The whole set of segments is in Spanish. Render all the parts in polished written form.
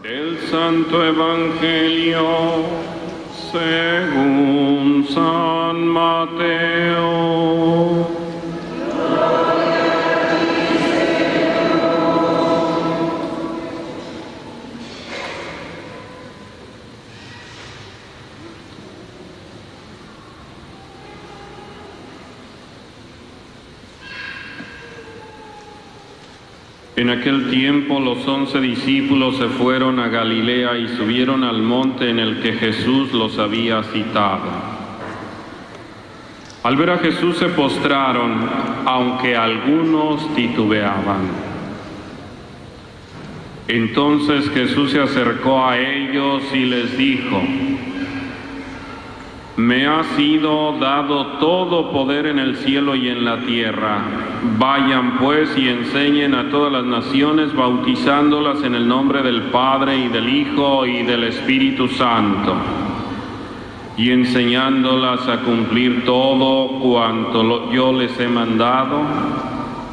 Del Santo Evangelio según San Mateo. En aquel tiempo los 11 discípulos se fueron a Galilea y subieron al monte en el que Jesús los había citado. Al ver a Jesús se postraron, aunque algunos titubeaban. Entonces Jesús se acercó a ellos y les dijo: Me ha sido dado todo poder en el cielo y en la tierra. Vayan pues y enseñen a todas las naciones, bautizándolas en el nombre del Padre y del Hijo y del Espíritu Santo, y enseñándolas a cumplir todo cuanto yo les he mandado,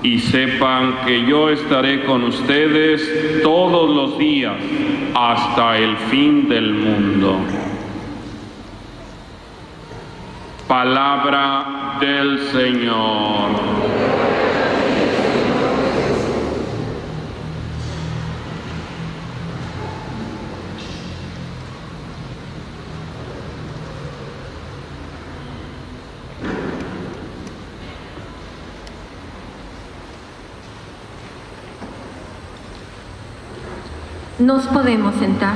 y sepan que yo estaré con ustedes todos los días hasta el fin del mundo. Palabra del Señor. Nos podemos sentar.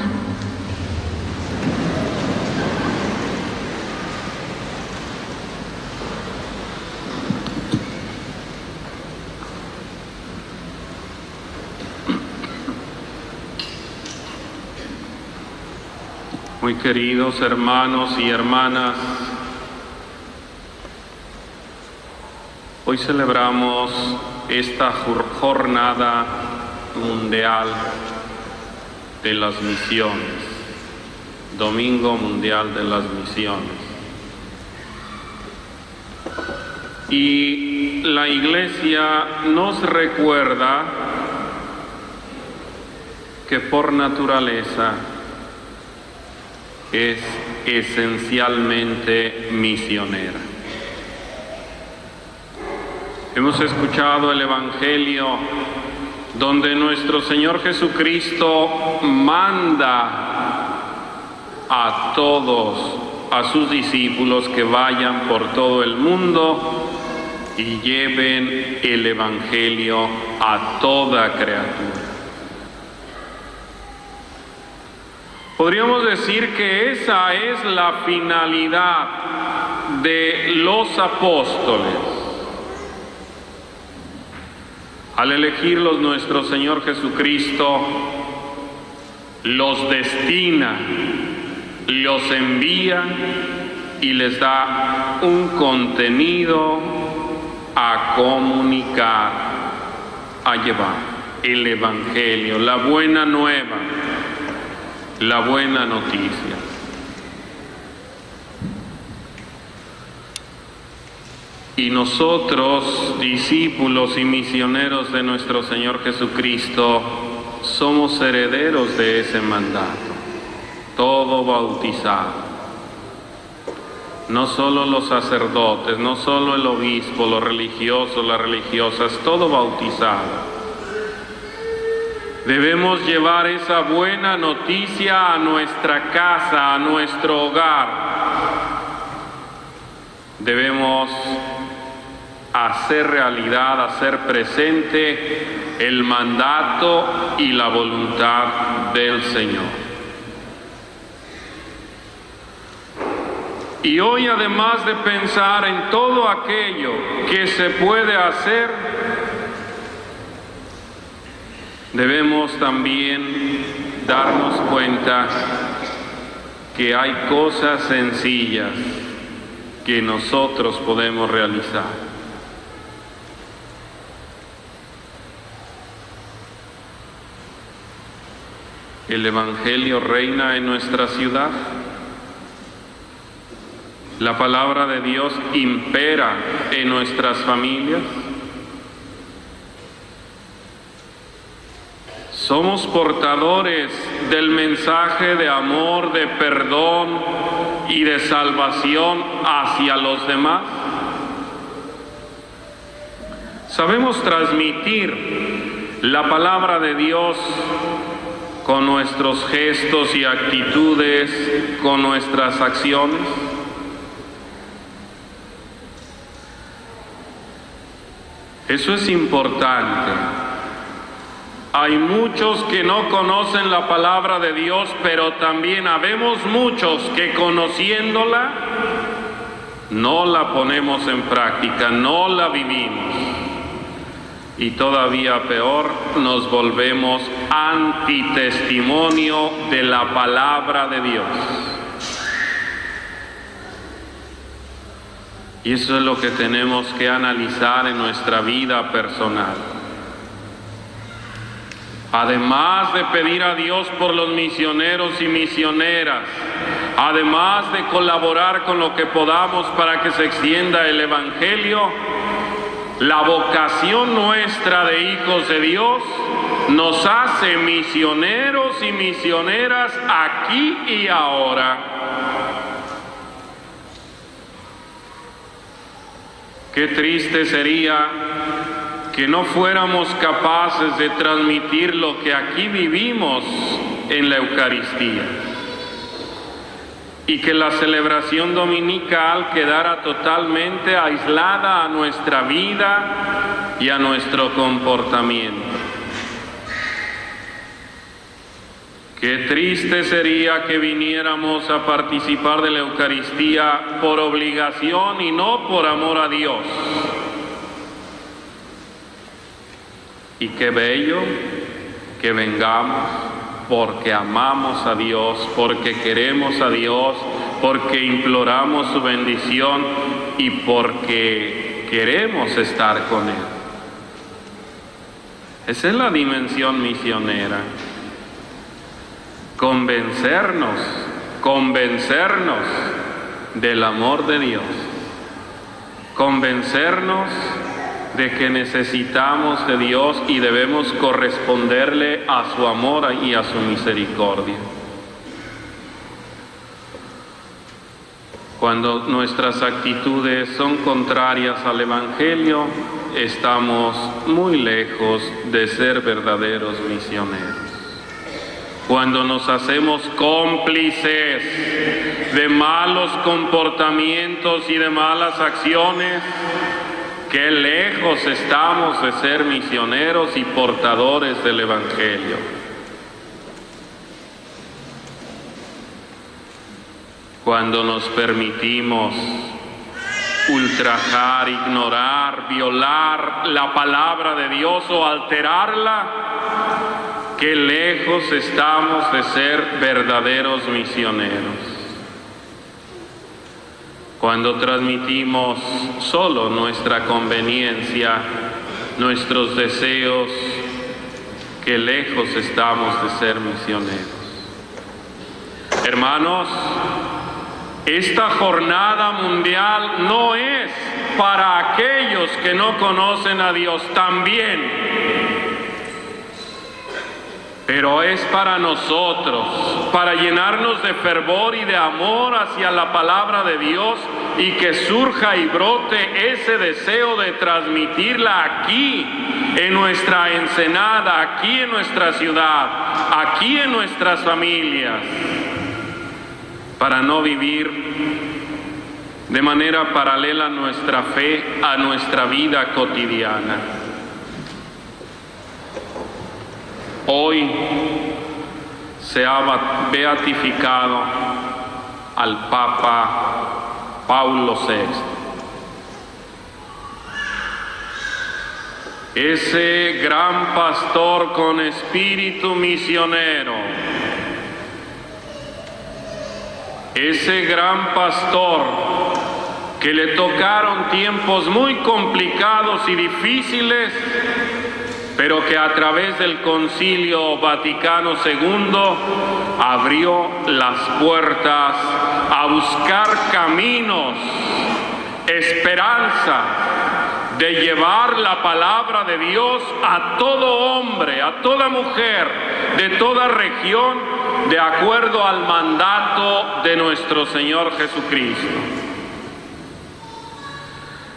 Muy queridos hermanos y hermanas, hoy celebramos esta jornada mundial de las misiones, Domingo Mundial de las Misiones. Y la Iglesia nos recuerda que por naturaleza es esencialmente misionera. Hemos escuchado el Evangelio donde nuestro Señor Jesucristo manda a todos, a sus discípulos, que vayan por todo el mundo y lleven el Evangelio a toda criatura. Podríamos decir que esa es la finalidad de los apóstoles. Al elegirlos nuestro Señor Jesucristo, los destina, los envía y les da un contenido a comunicar, a llevar: el Evangelio, la buena nueva, la buena noticia. Y nosotros, discípulos y misioneros de nuestro Señor Jesucristo, somos herederos de ese mandato, todo bautizado. No solo los sacerdotes, no solo el obispo, los religiosos, las religiosas, todo bautizado. Debemos llevar esa buena noticia a nuestra casa, a nuestro hogar. Debemos hacer realidad, hacer presente el mandato y la voluntad del Señor. Y hoy, además de pensar en todo aquello que se puede hacer, debemos también darnos cuenta que hay cosas sencillas que nosotros podemos realizar. El Evangelio reina en nuestra ciudad. La palabra de Dios impera en nuestras familias. Somos portadores del mensaje de amor, de perdón y de salvación hacia los demás. Sabemos transmitir la palabra de Dios con nuestros gestos y actitudes, con nuestras acciones. Eso es importante. Hay muchos que no conocen la palabra de Dios, pero también habemos muchos que conociéndola no la ponemos en práctica, no la vivimos. Y todavía peor, nos volvemos antitestimonio de la palabra de Dios. Y eso es lo que tenemos que analizar en nuestra vida personal. Además de pedir a Dios por los misioneros y misioneras, además de colaborar con lo que podamos para que se extienda el Evangelio, la vocación nuestra de hijos de Dios nos hace misioneros y misioneras aquí y ahora. Qué triste sería que no fuéramos capaces de transmitir lo que aquí vivimos en la Eucaristía y que la celebración dominical quedara totalmente aislada a nuestra vida y a nuestro comportamiento. Qué triste sería que viniéramos a participar de la Eucaristía por obligación y no por amor a Dios. Y qué bello que vengamos porque amamos a Dios, porque queremos a Dios, porque imploramos su bendición y porque queremos estar con Él. Esa es la dimensión misionera. Convencernos del amor de Dios, convencernos de que necesitamos de Dios y debemos corresponderle a su amor y a su misericordia. Cuando nuestras actitudes son contrarias al Evangelio, estamos muy lejos de ser verdaderos misioneros. Cuando nos hacemos cómplices de malos comportamientos y de malas acciones, qué lejos estamos de ser misioneros y portadores del Evangelio. Cuando nos permitimos ultrajar, ignorar, violar la palabra de Dios o alterarla, qué lejos estamos de ser verdaderos misioneros. Cuando transmitimos solo nuestra conveniencia, nuestros deseos, qué lejos estamos de ser misioneros. Hermanos, esta jornada mundial no es para aquellos que no conocen a Dios también, pero es para nosotros, para llenarnos de fervor y de amor hacia la palabra de Dios y que surja y brote ese deseo de transmitirla aquí, en nuestra Ensenada, aquí en nuestra ciudad, aquí en nuestras familias, para no vivir de manera paralela a nuestra fe, a nuestra vida cotidiana. Hoy se ha beatificado al Papa Paulo VI. Ese gran pastor con espíritu misionero, ese gran pastor que le tocaron tiempos muy complicados y difíciles, pero que a través del Concilio Vaticano II abrió las puertas a buscar caminos, esperanza de llevar la palabra de Dios a todo hombre, a toda mujer, de toda región, de acuerdo al mandato de nuestro Señor Jesucristo.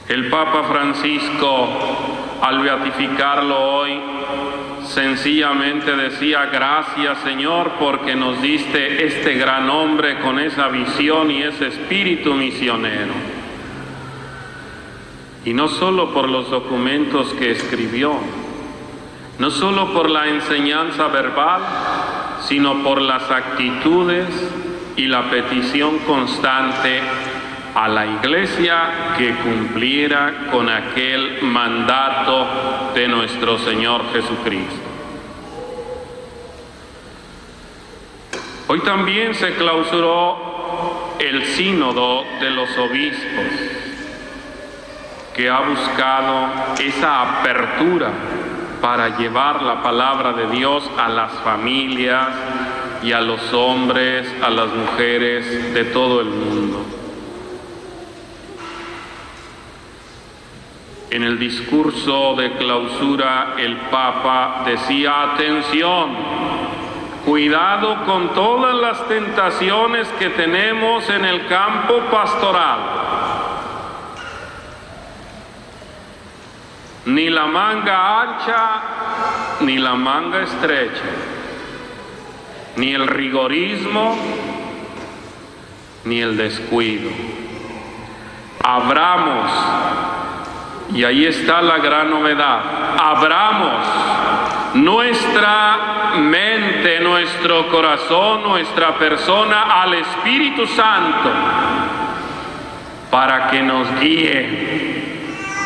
El Papa Francisco, al beatificarlo hoy, sencillamente decía: gracias, Señor, porque nos diste este gran hombre con esa visión y ese espíritu misionero. Y no solo por los documentos que escribió, no solo por la enseñanza verbal, sino por las actitudes y la petición constante a la Iglesia que cumpliera con aquel mandato de nuestro Señor Jesucristo. Hoy también se clausuró el sínodo de los obispos, que ha buscado esa apertura para llevar la palabra de Dios a las familias y a los hombres, a las mujeres de todo el mundo. En el discurso de clausura, el Papa decía: atención, cuidado con todas las tentaciones que tenemos en el campo pastoral. Ni la manga ancha, ni la manga estrecha, ni el rigorismo, ni el descuido. Abramos, y ahí está la gran novedad, abramos nuestra mente, nuestro corazón, nuestra persona al Espíritu Santo para que nos guíe,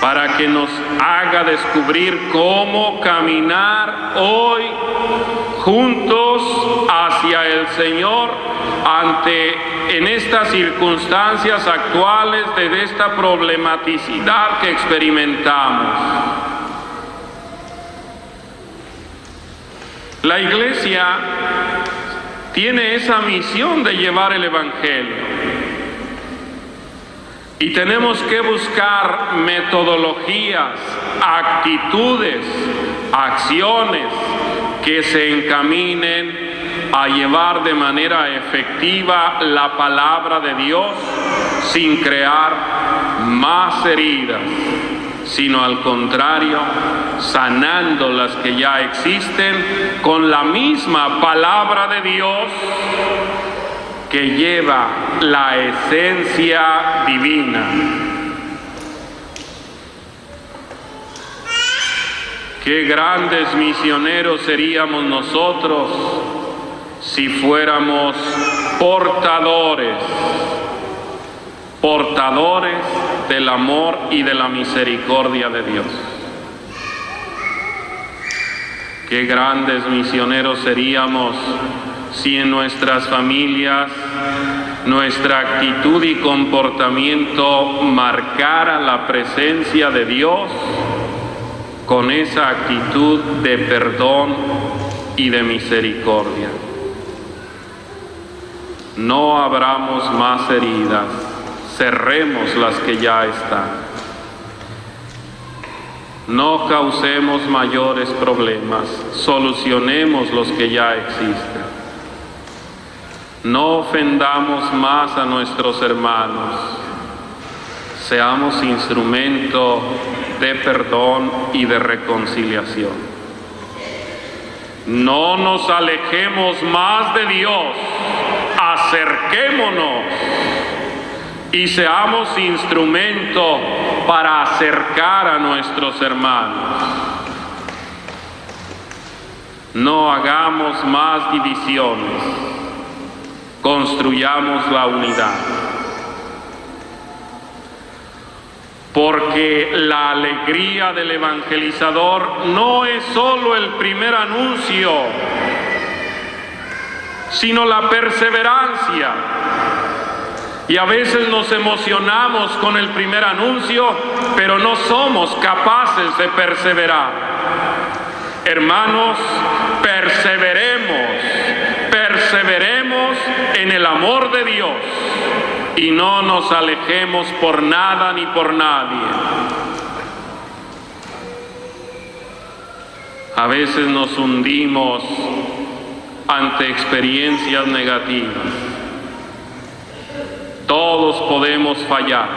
para que nos haga descubrir cómo caminar hoy juntos hacia el Señor en estas circunstancias actuales de esta problematicidad que experimentamos. La Iglesia tiene esa misión de llevar el Evangelio. Y tenemos que buscar metodologías, actitudes, acciones que se encaminen a llevar de manera efectiva la palabra de Dios sin crear más heridas, sino al contrario, sanando las que ya existen con la misma palabra de Dios que lleva la esencia divina. Qué grandes misioneros seríamos nosotros si fuéramos portadores del amor y de la misericordia de Dios. Qué grandes misioneros seríamos si en nuestras familias nuestra actitud y comportamiento marcara la presencia de Dios con esa actitud de perdón y de misericordia. No abramos más heridas, cerremos las que ya están. No causemos mayores problemas, solucionemos los que ya existen. No ofendamos más a nuestros hermanos, seamos instrumento de perdón y de reconciliación. No nos alejemos más de Dios, acerquémonos y seamos instrumento para acercar a nuestros hermanos. No hagamos más divisiones, construyamos la unidad. Porque la alegría del evangelizador no es solo el primer anuncio, sino la perseverancia. Y a veces nos emocionamos con el primer anuncio, pero no somos capaces de perseverar. Hermanos, perseveremos en el amor de Dios y no nos alejemos por nada ni por nadie. A veces nos hundimos ante experiencias negativas. Todos podemos fallar,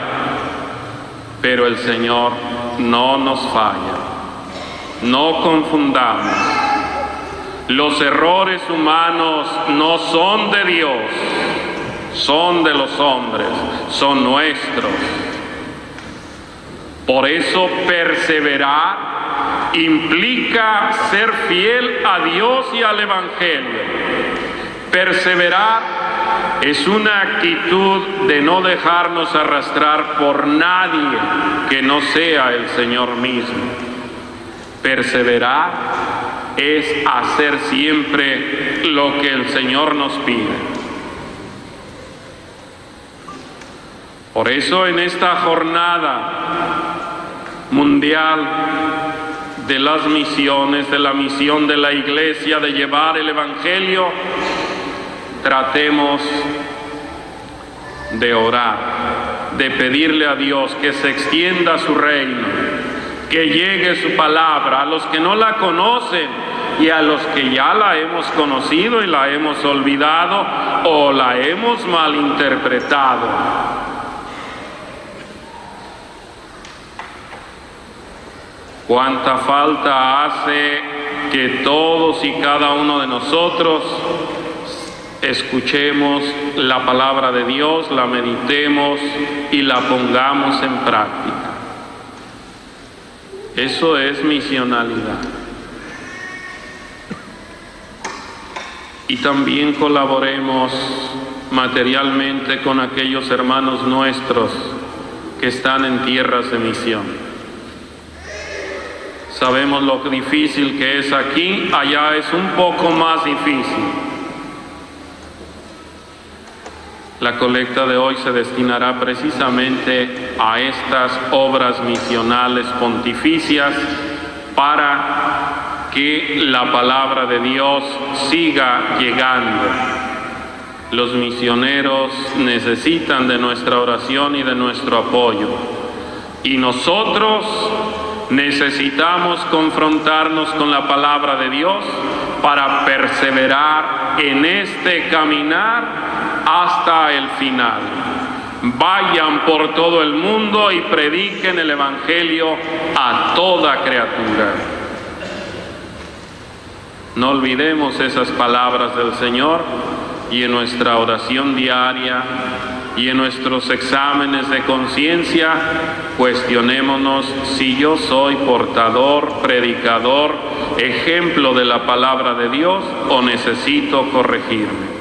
pero el Señor no nos falla. No confundamos. Los errores humanos no son de Dios, son de los hombres, son nuestros. Por eso perseverar implica ser fiel a Dios y al Evangelio. Perseverar es una actitud de no dejarnos arrastrar por nadie que no sea el Señor mismo. Perseverar es hacer siempre lo que el Señor nos pide. Por eso en esta jornada mundial de las misiones, de la misión de la Iglesia, de llevar el Evangelio, tratemos de orar, de pedirle a Dios que se extienda su reino, que llegue su palabra a los que no la conocen y a los que ya la hemos conocido y la hemos olvidado o la hemos malinterpretado. Cuánta falta hace que todos y cada uno de nosotros escuchemos la palabra de Dios, la meditemos y la pongamos en práctica. Eso es misionalidad. Y también colaboremos materialmente con aquellos hermanos nuestros que están en tierras de misión. Sabemos lo difícil que es aquí, allá es un poco más difícil. La colecta de hoy se destinará precisamente a estas obras misionales pontificias para que la palabra de Dios siga llegando. Los misioneros necesitan de nuestra oración y de nuestro apoyo. Y nosotros necesitamos confrontarnos con la palabra de Dios para perseverar en este caminar hasta el final. Vayan por todo el mundo y prediquen el Evangelio a toda criatura. No olvidemos esas palabras del Señor y en nuestra oración diaria y en nuestros exámenes de conciencia cuestionémonos si yo soy portador, predicador, ejemplo de la palabra de Dios o necesito corregirme.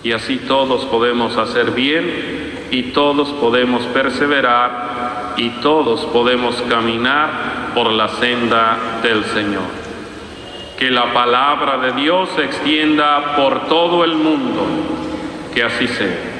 Y así todos podemos hacer bien y todos podemos perseverar y todos podemos caminar por la senda del Señor. Que la palabra de Dios se extienda por todo el mundo, que así sea.